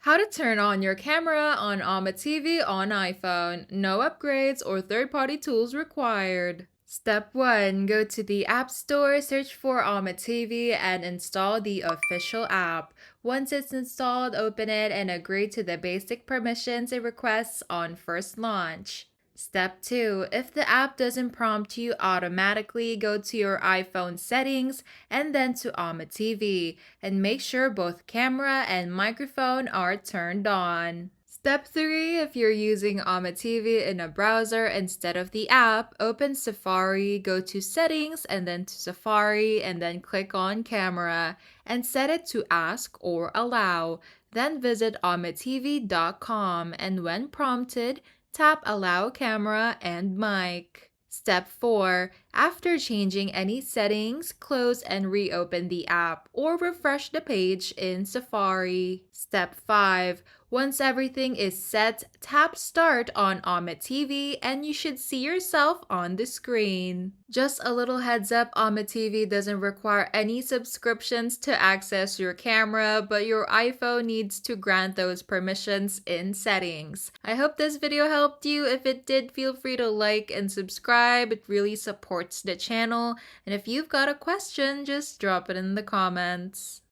How to turn on your camera on Ome TV on iPhone. No upgrades or third-party tools required. Step 1. Go to the App Store, search for Ome TV, and install the official app. Once it's installed, open it and agree to the basic permissions it requests on first launch. Step 2. If the app doesn't prompt you automatically, go to your iPhone settings and then to Ome TV and make sure both camera and microphone are turned on. Step 3. If you're using Ome TV in a browser instead of the app, open Safari, go to Settings and then to Safari and then click on Camera and set it to Ask or Allow. Then visit OmeTV.com and when prompted, tap Allow Camera and Mic. Step 4. After changing any settings, close and reopen the app or refresh the page in Safari. Step 5. Once everything is set, tap Start on Ome TV and you should see yourself on the screen. Just a little heads up, Ome TV doesn't require any subscriptions to access your camera, but your iPhone needs to grant those permissions in settings. I hope this video helped you. If it did, feel free to like and subscribe. It really supports the channel. And if you've got a question, just drop it in the comments.